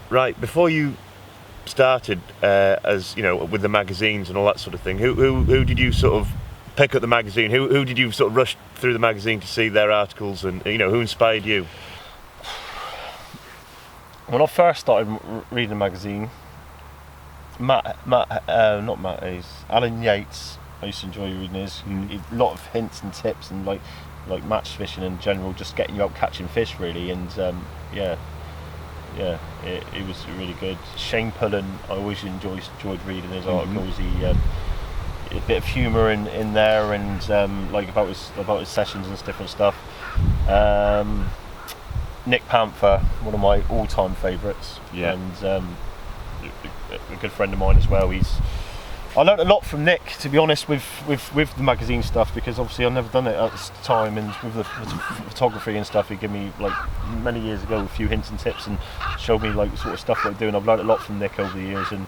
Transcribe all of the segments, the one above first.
Right, before you started as with the magazines and all that sort of thing, who did you sort of pick up the magazine? Who did you sort of rush through the magazine to see their articles, and who inspired you? When I first started reading the magazine, not Matt Hayes, Alan Yates. I used to enjoy reading his. A lot of hints and tips and like match fishing in general, just getting you out catching fish really, and it was really good. Shane Pullen, I always enjoyed reading his articles. He a bit of humour in there, and about his sessions and different stuff. Nick Panther, one of my all-time favourites, and a good friend of mine as well. I learnt a lot from Nick, to be honest, with the magazine stuff, because obviously I've never done it at this time, and with the photography and stuff, he gave me many years ago a few hints and tips and showed me sort of stuff that I do, and I've learnt a lot from Nick over the years. And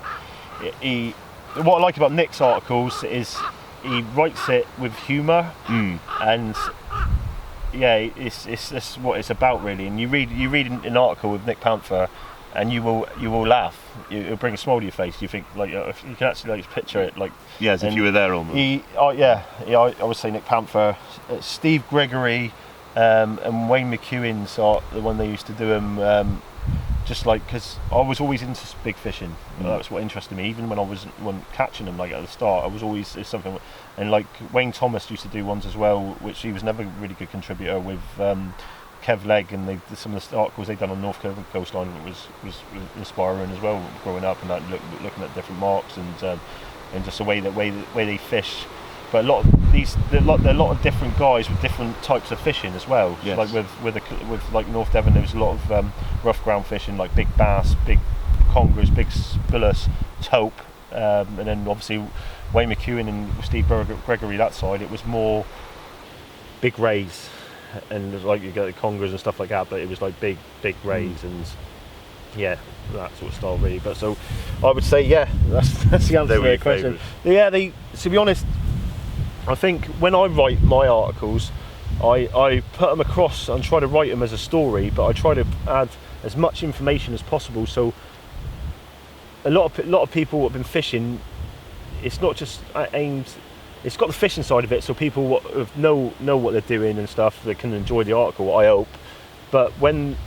what I like about Nick's articles is he writes it with humour, and it's what it's about really. And you read an article with Nick Panther, and you will laugh. It'll bring a smile to your face. You think you can actually picture it as if you were there almost. I would say Nick Panther, Steve Gregory, and Wayne McEwen's are the one they used to do them. Just because I was always into big fishing. That's what interested me. Even when I wasn't catching them at the start, I was always something. And Wayne Thomas used to do ones as well, which he was never a really good contributor with. Kev Legg, and some of the articles they'd done on North Coastline was inspiring as well growing up, and looking at different marks and just the way they fish. But there are a lot of different guys with different types of fishing as well. Yes. With North Devon, there's a lot of rough ground fishing, like big bass, big congers, big spullus, taupe, and then obviously Wayne McEwen and Steve Gregory that side. It was more big rays. And you get the congers and stuff like that, but it was big rays and that sort of style really. But so I would say that's the answer to the question. To be honest, I think when I write my articles, I put them across and try to write them as a story, but I try to add as much information as possible. So a lot of people have been fishing. It's not just aimed. It's got the fishing side of it, so people know what they're doing and stuff. They can enjoy the article, I hope. But when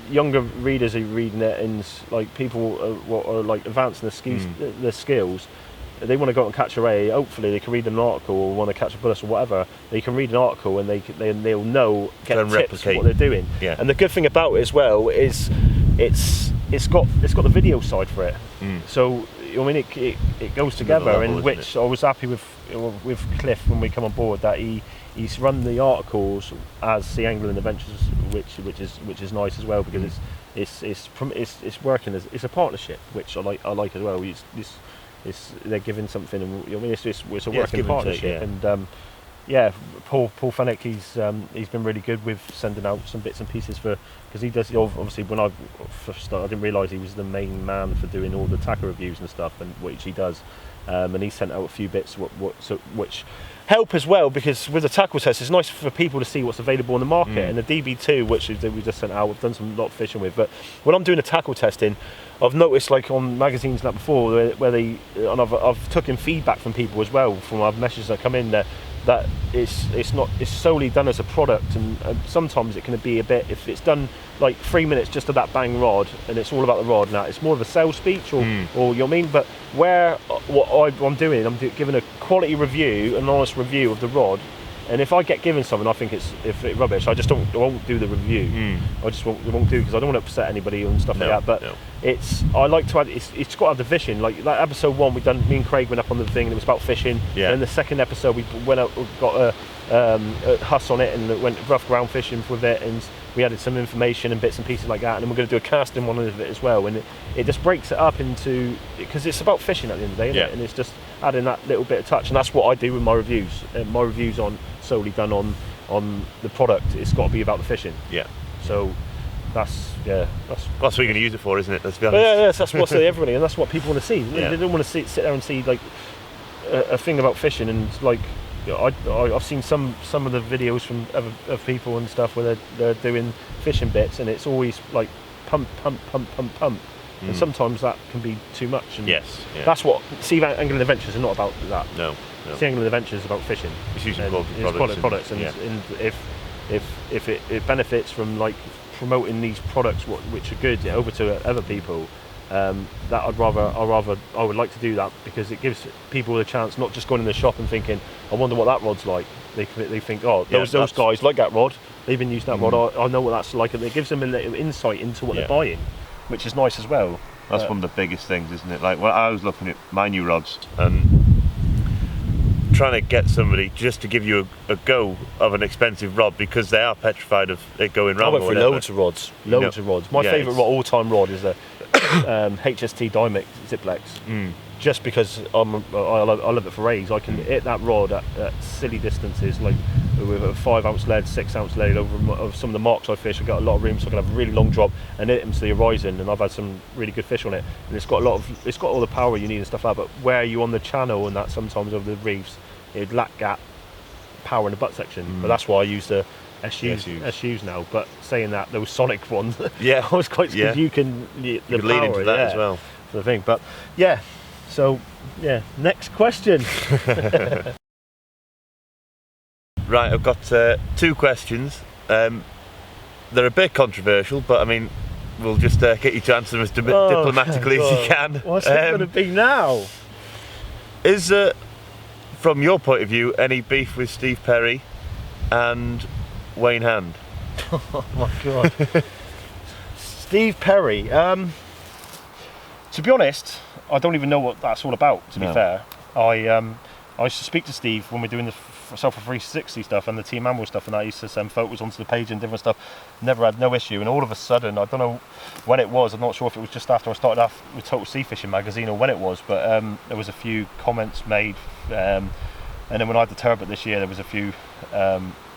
younger readers are reading it, and people are advancing their skills, they want to go out and catch a ray. Hopefully, they can read an article, or want to catch a bullus or whatever. They can read an article, and they'll know, get tips of what they're doing. Yeah. And the good thing about it as well is it's got the video side for it. So it goes together, level, and which I was happy with Cliff when we come on board, that he's run the articles as the Angling Adventures, which is nice as well, because it's working as it's a partnership, which I like as well. They're giving something, and it's a working partnership, and Paul Fennick, he's been really good with sending out some bits and pieces because he does, obviously when I first started I didn't realise he was the main man for doing all the tackle reviews and stuff, and which he does, and he sent out a few bits which help as well, because with the tackle test it's nice for people to see what's available on the market. And the DB2, which we just sent out, we've done a lot of fishing with, but when I'm doing a tackle testing, I've noticed on magazines like before where and I've taken feedback from people as well, from our messages that come in there, that it's solely done as a product, and sometimes it can be a bit, if it's done 3 minutes just to that bang rod and it's all about the rod, now it's more of a sales speech or you know what I mean. But I'm giving a quality review, an honest review of the rod, and if I get given something I think it's rubbish, I won't do the review. I just won't do, because I don't want to upset anody and stuff like that. But I like to add, it's got to have the vision. Like episode 1, me and Craig went up on the thing and it was about fishing. And in the second episode we went out, got a huss on it, and went rough ground fishing with it, and we added some information and bits and pieces like that, and then we're going to do a casting one of it as well, and it just breaks it up into, because it's about fishing at the end of the day, isn't it? And it's just adding that little bit of touch, and that's what I do with my reviews. My reviews on solely done on the product. It's got to be about the fishing. So that's what you're going to use it for, isn't it? Let's be honest. That's what everybody, and that's what people want to see. They don't want to sit there and see a thing about fishing, and I've seen some of the videos from of people and stuff where they're doing fishing bits, and it's always pump, and sometimes that can be too much. And Yes, yeah. that's what Sea Angling Adventures are not about. That No. Sea Angling Adventures is about fishing. It's using And quality it's products. and, Yeah. and if it benefits from like promoting these products which are good over to other people, that I would like to do that, because it gives people a chance, not just going in the shop and thinking, I wonder what that rod's like. They think, oh, those guys like that rod, they've been using that rod, I know what that's like, and it gives them a little insight into what they're buying, which is nice as well. That's one of the biggest things, isn't it? Like, when I was looking at my new rods and trying to get somebody just to give you a go of an expensive rod, because they are petrified of it going wrong. I went through loads of rods. My favourite all-time rod is a HST Dymic Ziplex. Just because I love it for rays. I can hit that rod at silly distances, like with a 5 ounce lead, 6 ounce lead over some of the marks I fish. I've got a lot of room, so I can have a really long drop and hit them to the horizon. And I've had some really good fish on it. And it's got all the power you need and stuff like that. But where you on the channel and that, sometimes over the reefs, it'd lack that power in the butt section. But that's why I use the SUs now. But saying that, those Sonic ones, I was quite because you can lead into that as well. For the thing, but yeah. So, next question. Right, I've got 2 questions. They're a bit controversial, but I mean, we'll just get you to answer them as diplomatically as you can. What's it going to be now? Is from your point of view, any beef with Steve Perry and Wayne Hand? Oh my God. Steve Perry. To be honest, I don't even know what that's all about, to be fair. I used to speak to Steve when we're doing the Sulphur 360 stuff and the Team Animal stuff, and I used to send photos onto the page and different stuff. Never had no issue, and all of a sudden, I don't know when it was, I'm not sure if it was just after I started off with Total Sea Fishing magazine or when it was, but there was a few comments made, and then when I had the turbot this year, there was a few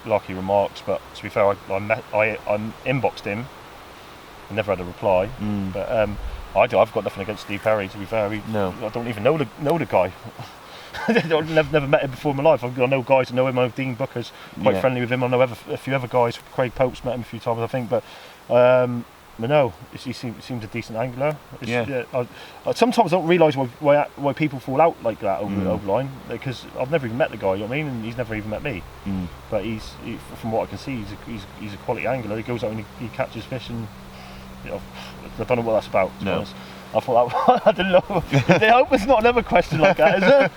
larky remarks, but to be fair, I inboxed him, I never had a reply, but I've got nothing against Steve Perry, to be fair. I don't even know the guy. I've never met him before in my life. I know guys who know him. I know Dean Booker's quite friendly with him. I know a few other guys. Craig Pope's met him a few times, I think. But no, he seems a decent angler. I sometimes don't realise why people fall out like that over line, because I've never even met the guy. You know what I mean? And he's never even met me. But from what I can see, he's a quality angler. He goes out and he catches fish and. I don't know what that's about, to be honest. I thought I didn't know. I hope it's not another question like that, is it?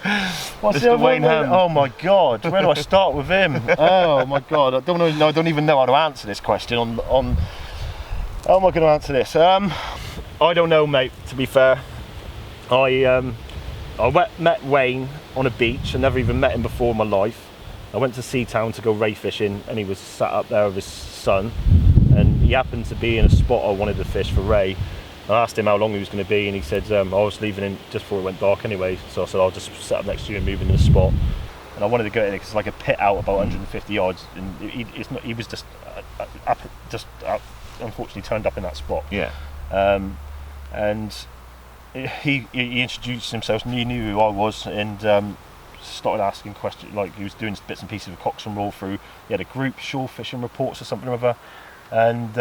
What's Mr. Wayne Hand. Oh my God, where do I start with him? Oh my God, I don't even know how to answer this question on how am I going to answer this? I don't know, mate, to be fair. I met Wayne on a beach. I never even met him before in my life. I went to Seatown to go ray fishing, and he was sat up there with his son, and he happened to be in a spot I wanted to fish for ray. I asked him how long he was going to be, and he said I was leaving in just before it went dark anyway, so I said I'll just set up next to you and move in the spot. And I wanted to go in it because it's like a pit out about 150 yards, and he was just unfortunately turned up in that spot. Yeah. And he introduced himself, and he knew who I was, and started asking questions, like he was doing bits and pieces of Cox and Roll through. He had a group, shore fishing reports or something or other, and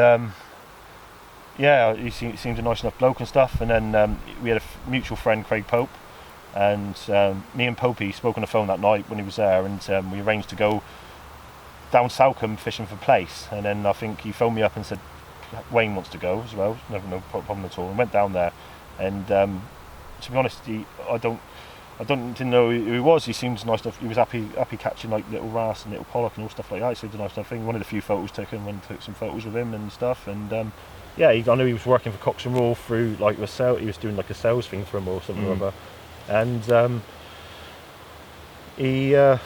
he seemed a nice enough bloke and stuff. And then we had a mutual friend, Craig Pope, and me and Popey spoke on the phone that night when he was there, and we arranged to go down Salcombe fishing for place. And then I think he phoned me up and said Wayne wants to go as well, never no problem at all, and went down there. And to be honest, I didn't know who he was. He seemed nice enough. He was happy catching like little wrasse and little pollock and all stuff like that. He seemed a nice enough thing. Wanted a few photos taken, went and took some photos with him and stuff. And I knew he was working for Cox and Roll through like he was doing like a sales thing for him or something or other. And he got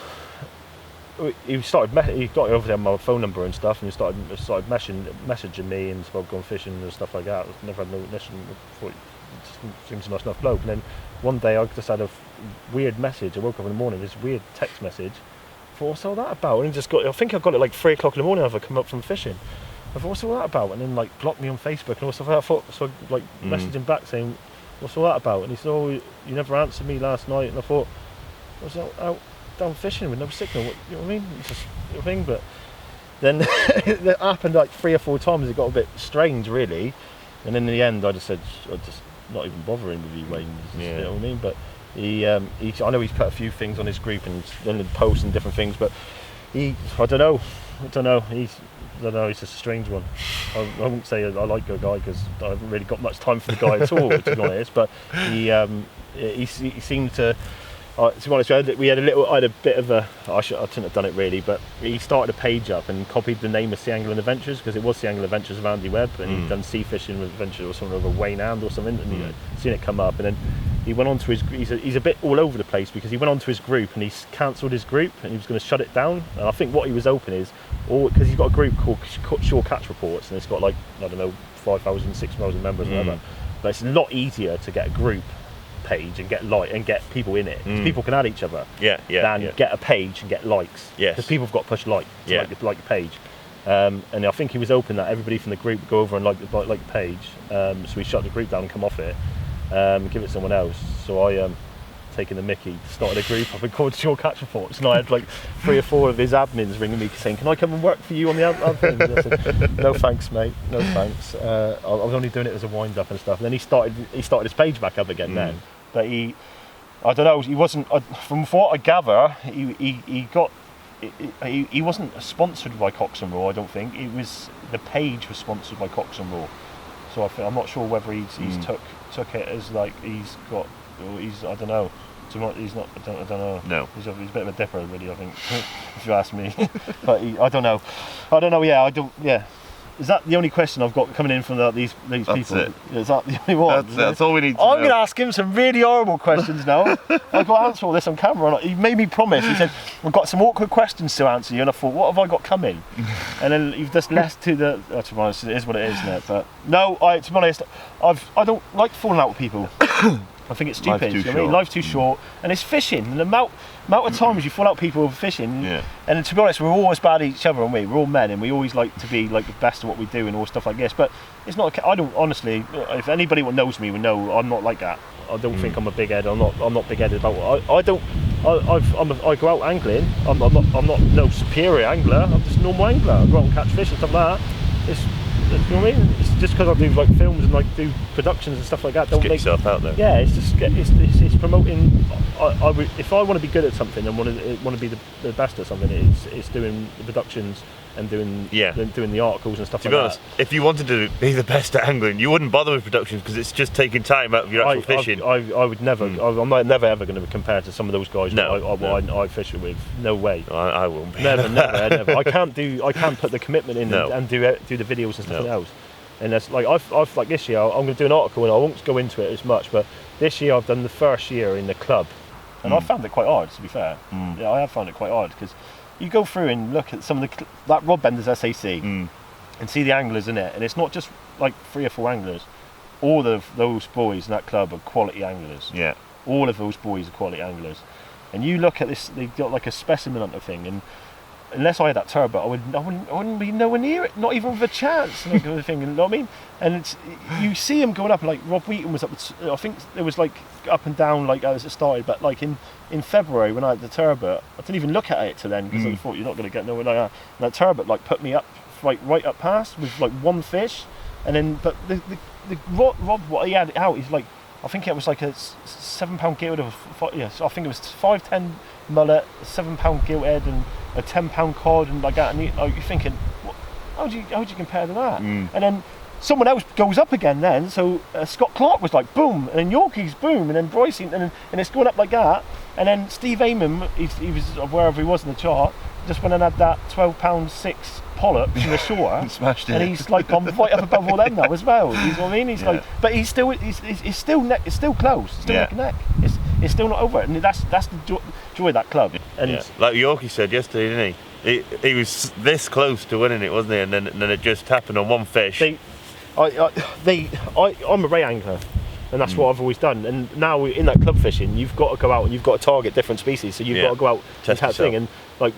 over there my phone number and stuff, and he started messaging me and spoke on fishing and stuff like that. I never had no mission. Thought he just seems a nice enough bloke. And then one day I just had a weird message. I woke up in the morning, this weird text message. I thought, what's all that about? And I think I got it like 3 o'clock in the morning after I come up from fishing. I thought, what's all that about? And then like blocked me on Facebook and all stuff like that. So I like messaged him back saying, what's all that about? And he said, oh, you never answered me last night. And I thought, I was out down fishing with no signal. You know what I mean? It's just a thing. But then it happened like 3 or 4 times. It got a bit strange, really. And then in the end, I just said, not even bothering with you, Wayne. Yeah. You know what I mean? But I know he's put a few things on his group and posts and different things, but I don't know. He's just a strange one. I wouldn't say I like the guy because I haven't really got much time for the guy at all, to be honest. But he seemed to. To be honest, we had a bit of a. I shouldn't have done it really, but he started a page up and copied the name of Sea Angling Adventures because it was Sea Angling Adventures of Andy Webb, and he'd done Sea Fishing Adventures or something of a Wayne Hand or something, and he'd seen it come up, and then he went on to his. He's a bit all over the place because he went on to his group and he's cancelled his group and he was going to shut it down. And I think what he was hoping is, because he's got a group called Shore Catch Reports, and it's got 5,000, 6,000 members or whatever. But it's a lot easier to get a group page and get people in it. People can add each other than get a page and get likes. Because people have got to push like the page. And I think he was hoping that everybody from the group would go over and like the page. So he shut the group down and come off it, give it to someone else. So I taking the mickey, started a group up and called Shore Catch Reports, and I had 3 or 4 of his admins ringing me saying, "Can I come and work for you on the other things?" And I said, "No thanks, mate. No thanks. I was only doing it as a wind up and stuff." And then he started his page back up again then. But I don't know. He wasn't. From what I gather, he wasn't sponsored by Cox and Raw. I don't think it was. The page was sponsored by Cox and Raw. So I'm not sure whether he's took it as he's got. I don't know. He's not. I don't know. No. He's a bit of a dipper, really. I think, if you ask me. But I don't know. Yeah. I don't. Yeah. Is that the only question I've got coming in from these people? It. Is that the only one? That's all we need to I'm know. going to ask him some really horrible questions now. I've got to answer all this on camera. He made me promise. He said, "I've got some awkward questions to answer you." And I thought, what have I got coming? And then you've just left to the... to be honest, it is what it is, isn't it? But no, to be honest, I don't like falling out with people. I think it's stupid. Life's too short. And it's fishing. And the amount of times you fall out with people with fishing. Yeah. And to be honest, we're all as bad at each other, aren't we? We're all men, and we always like to be the best at what we do and all stuff like this. But it's not. I don't honestly. If anybody who knows me would know I'm not like that. I don't think I'm a big head. I'm not big headed about. I don't. I go out angling. I'm not no superior angler. I'm just a normal angler. I go out and catch fish and stuff like that. It's. You know what I mean? It's just because I do films and do productions and stuff like that. Don't get yourself out there. Yeah, it's promoting. If I want to be good at something and want to be the best at something, it's doing the productions and doing the articles and stuff like that. To be honest, if you wanted to be the best at angling, you wouldn't bother with productions because it's just taking time out of your actual fishing. I would never. I'm never ever going to compare to some of those guys I fish with. No way. I won't be. Never. I can't put the commitment in and do the videos and stuff else. And that's I've this year I'm going to do an article and I won't go into it as much, but this year I've done the first year in the club, and I found it quite hard, to be fair. Yeah, I have found it quite hard because you go through and look at some of that Rod Benders SAC and see the anglers in it, and it's not just 3 or 4 anglers. All of those boys in that club are quality anglers. Yeah. All of those boys are quality anglers. And you look at this, they've got a specimen hunter thing, and unless I had that turbot, I wouldn't be nowhere near it, not even with a chance. Kind of thing, you know what I mean? And you see him going up, Rob Wheaton was up. I think it was up and down as it started. But in February when I had the turbot, I didn't even look at it till then because I thought you're not going to get nowhere like that. And that turbot put me up right up past with 1 fish, and then but the Rob what he had out, he's I think it was a £7 gilt so I think it was 5'10" mullet, a £7 gilt head, and a £10 cod, and like that. And you're thinking, how do you compare to that? And then someone else goes up again. Then so Scott Clark was boom, and then Yorkie's boom, and then Bryce, and it's going up like that. And then Steve Amon, he was wherever he was in the chart, just went and had that £12.6 polyp from the shore and smashed it. And he's gone right up above all them now as well. You know what I mean? He's but he's still it's still close. It's still neck and neck. It's still not over, and that's the joy of that club. And like Yorkie said yesterday, didn't he? He was this close to winning it, wasn't he? And then it just happened on one fish. I'm a ray angler, and that's what I've always done. And now in that club fishing, you've got to go out and you've got to target different species. So you've got to go out and catch thing. And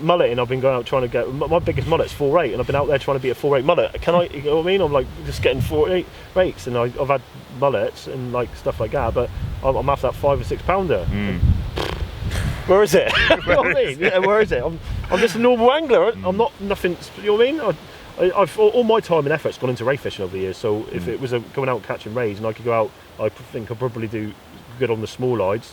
mulleting, I've been going out trying to get my biggest mullet's 4.8, and I've been out there trying to be a 4.8 mullet. You know what I mean? I'm just getting 4.8 rates, and I've had mullets and stuff like that, but I'm after that 5 or 6 pounder. Where is it? You know what I mean? Where is it? I'm just a normal angler. I'm not nothing. You know what I mean? I've all my time and effort's gone into ray fishing over the years. So if it was going out and catching rays, and I could go out, I think I'd probably do good on the small lides.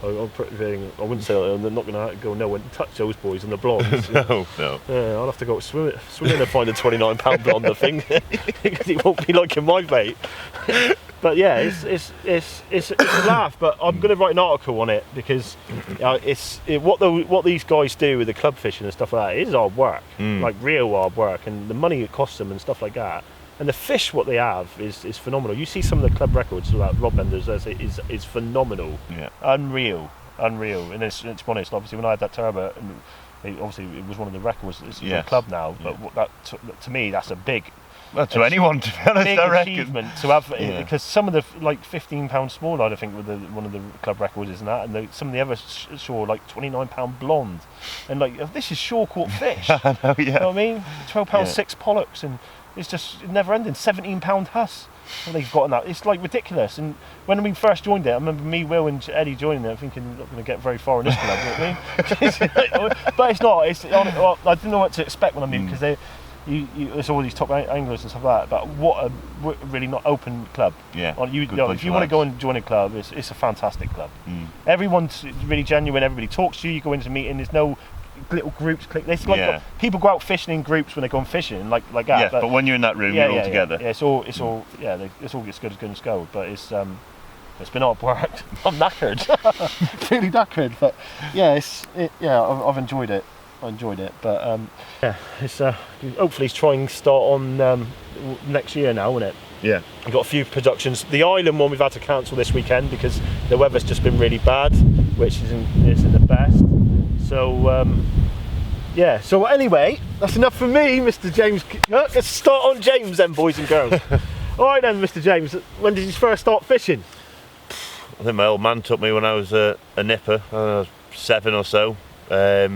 I wouldn't say I'm not going to go nowhere and touch those boys and the blondes. No. Yeah, I'll have to go swimming and find a 29-pound blonde, I think, because it won't be like in my bait. But yeah, it's a laugh. But I'm going to write an article on it because what these guys do with the club fishing and stuff like that is hard work, like real hard work, and the money it costs them and stuff like that. And the fish, what they have, is phenomenal. You see some of the club records, like rod benders, is phenomenal. Yeah. Unreal. And it's honest. Obviously, when I had that turbot, and it was one of the records. It's a club now, but to me, that's a big. Well, to anyone, to be honest, big I reckon. achievement to have, because some of the 15-pound small line, I think, with one of the club records is and some of the other saw like 29-pound blonde, and like this is shore caught fish. I know, yeah. You know what I mean? 12-pound 6 pollocks, and it's just never ending. 17-pound huss. What they've got in that, it's like ridiculous. And when we first joined it, I remember me, Will, and Eddie joining it, thinking I'm not going to get very far in this club. You know what I mean? But it's not. I didn't know what to expect when I moved, because there's all these top anglers and stuff like that. But what a really not open club. Yeah. If you want to go and join a club, it's a fantastic club. Everyone's really genuine. Everybody talks to you. You go into a meeting. There's no little groups. It's like people go out fishing in groups when they go on fishing, like that. Yeah, but when you're in that room, you're all together. Yeah, it's all as good as gold. But it's been hard work. I'm knackered, really knackered. But yeah, I've enjoyed it. But it's hopefully it's trying to start on next year now, isn't it? Yeah. We've got a few productions. The island one we've had to cancel this weekend because the weather's just been really bad, which isn't the best. So so anyway, that's enough for me, Mr. James. Let's start on James then, boys and girls. All right then, Mr. James, when did you first start fishing? I think my old man took me when I was a nipper. I was 7 or so. I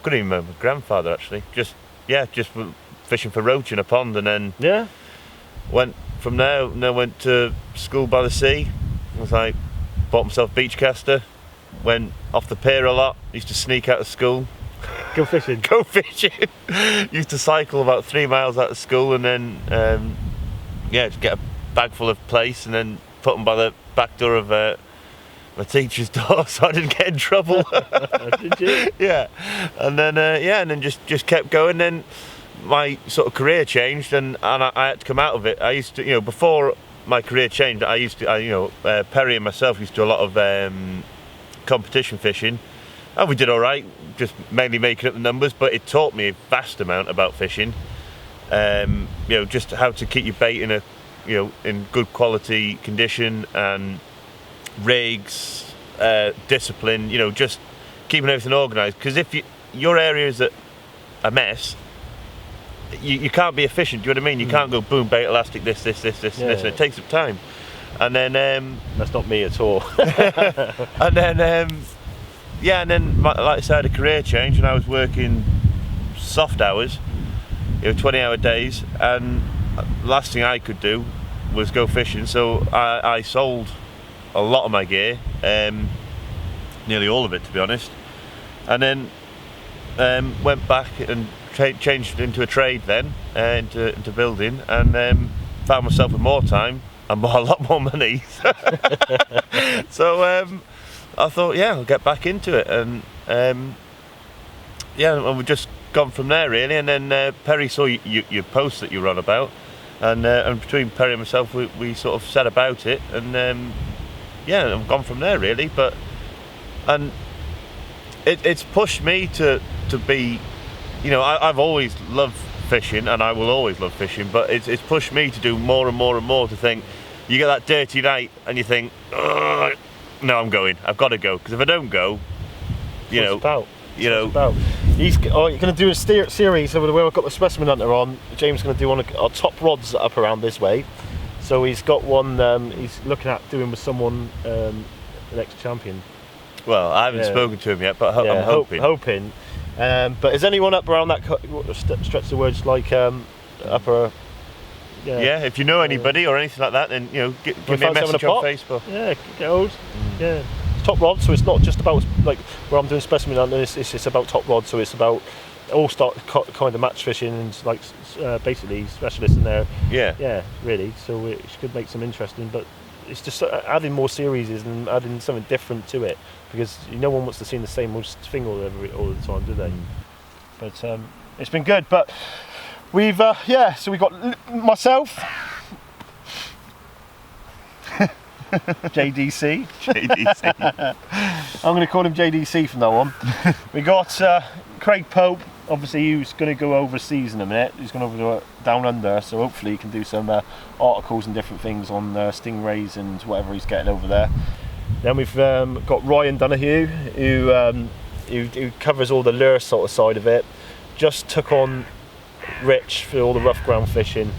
couldn't even remember my grandfather, actually. Just fishing for roach in a pond, and then went from there. And then went to school by the sea. I was like, bought myself beach caster. Went off the pier a lot. Used to sneak out of school. Go fishing. Used to cycle about 3 miles out of school, and then just get a bag full of plaice, and then put them by the back door of my teacher's door, so I didn't get in trouble. Did you? Yeah. And then just kept going. Then my sort of career changed, and I had to come out of it. I used to, before my career changed, Perry and myself used to do a lot of competition fishing, and we did all right, just mainly making up the numbers, but it taught me a vast amount about fishing. Just how to keep your bait in good quality condition, and rigs, discipline, just keeping everything organised, because if your area is a mess, you can't be efficient. Do you know what I mean? You can't go boom, bait, elastic, this, and it takes up time. And then that's not me at all. and then like I said, I had a career change, and I was working soft hours, 20-hour days, and the last thing I could do was go fishing. So I sold a lot of my gear, nearly all of it, to be honest, and then went back and changed into a trade then, into building, and found myself with more time and a lot more money. So I thought, I'll get back into it, and and we've just gone from there, really. And then Perry saw your post that you were on about, and between Perry and myself, we sort of set about it, and I've gone from there, really. And it's pushed me to be, I've always loved fishing, and I will always love fishing, but it's pushed me to do more and more and more, to think, you get that dirty night and you think, no, I'm going, I've got to go, because if I don't go, You're going to do a series over the way I've got the Specimen Hunter on. James is going to do one of our top rods up around this way. So he's got one he's looking at doing with someone, an ex-champion. Well, I haven't spoken to him yet, but I'm hoping. But is anyone up around that stretch the words, like upper? Yeah, if you know anybody or anything like that, then give me a message on Facebook. Yeah, get old. Yeah, it's top rod, so it's not just about like where I'm doing Specimen Hunter. It's about top rod, so it's about all start kind of match fishing and like basically specialists in there. Yeah, really. So it could make some interesting, but it's just adding more series and adding something different to it, because no one wants to see the same old thing all the time, do they? But it's been good. But we've so we got myself. JDC. I'm going to call him JDC from now on. We got Craig Pope, obviously, who's going to go overseas in a minute. He's going over down under, so hopefully he can do some articles and different things on stingrays and whatever he's getting over there. Then we've got Ryan Donahue, who covers all the lure sort of side of it. Just took on Rich for all the rough ground fishing.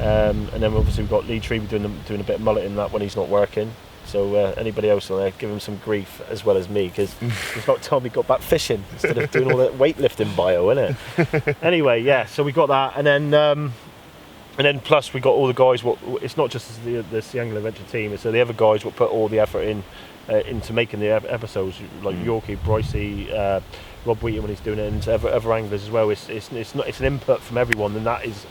And then obviously we've got Lee Tree doing a bit of mulleting that when he's not working. So anybody else on there, give him some grief as well as me, because it's about time we got back fishing instead of doing all that weightlifting bio, isn't it? Anyway, yeah. So we got that, and then plus we got all the guys. It's not just the Sea Angler Adventure team. It's the other guys what put all the effort into making the episodes, like Yorkie, Brycey, Rob Wheaton when he's doing it, and other anglers as well. It's an input from everyone, and that is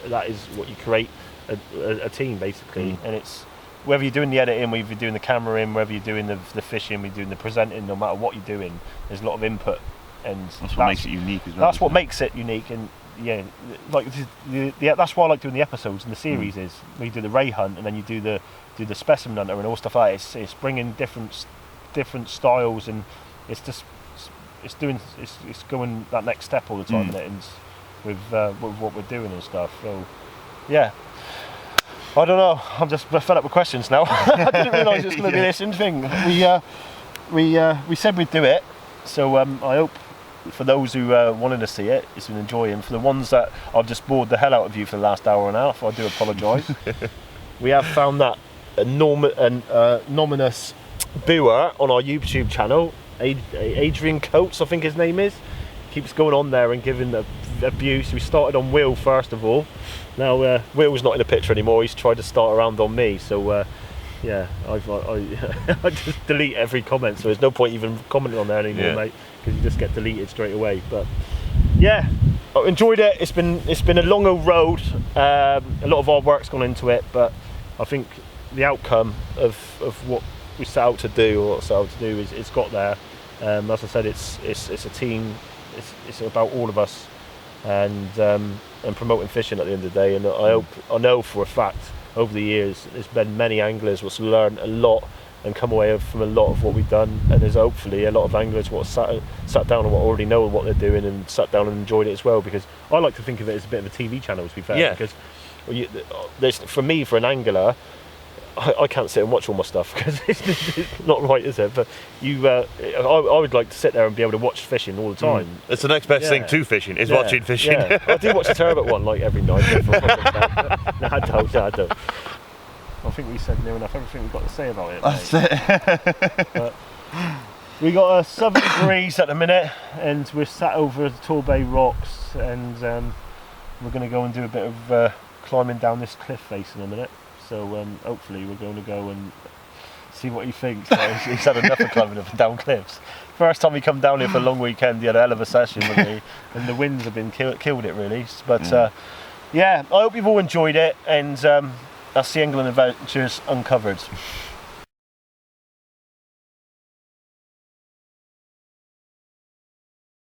what you create a team basically. And it's whether you're doing the editing, whether you're doing the camera in, whether you're doing the fishing, whether you're doing the presenting, no matter what you're doing, there's a lot of input, and that's what makes it unique as well. That's what makes it unique, and yeah, like that's why I like doing the episodes and the series is when you do the ray hunt and then you do the specimen hunter and all stuff like that. It's bringing different styles, and it's going that next step all the time, and with what we're doing and stuff. So yeah, I don't know, I'm just fed up with questions now. I didn't realise it was going to be this thing. We said we'd do it, so I hope for those who wanted to see it, it's been enjoying. For the ones that I've just bored the hell out of you for the last hour and a half, I do apologise. We have found that anonymous viewer on our YouTube channel, Adrian Coates, I think his name is, keeps going on there and giving the abuse. We started on Will first of all. Now Will's not in the picture anymore. He's tried to start around on me. So yeah, I just delete every comment. So there's no point even commenting on there anymore, mate, because you just get deleted straight away. But yeah, I enjoyed it. It's been a long old road. A lot of hard work's gone into it, but I think the outcome of what we set out to do, is it's got there. As I said, it's a team. It's about all of us, and promoting fishing at the end of the day. And I know for a fact over the years there's been many anglers who's learned a lot and come away from a lot of what we've done, and there's hopefully a lot of anglers what sat down and what already know what they're doing and sat down and enjoyed it as well, because I like to think of it as a bit of a TV channel, to be fair. Because for me, for an angler, I can't sit and watch all my stuff because it's not right, is it? But I would like to sit there and be able to watch fishing all the time. It's the next best thing to fishing, is watching fishing. Yeah. I do watch the Turbot one like every night. No, I don't. I think we said near enough everything we've got to say about it. That's it. But we got a 7 degrees at the minute, and we're sat over the Torbay rocks, and we're going to go and do a bit of climbing down this cliff face in a minute. So hopefully we're going to go and see what he thinks. He's had enough of climbing up and down cliffs. First time he come down here for a long weekend, he had a hell of a session with me, and the winds have been killed it really. But yeah, I hope you've all enjoyed it, and that's the England Adventures Uncovered.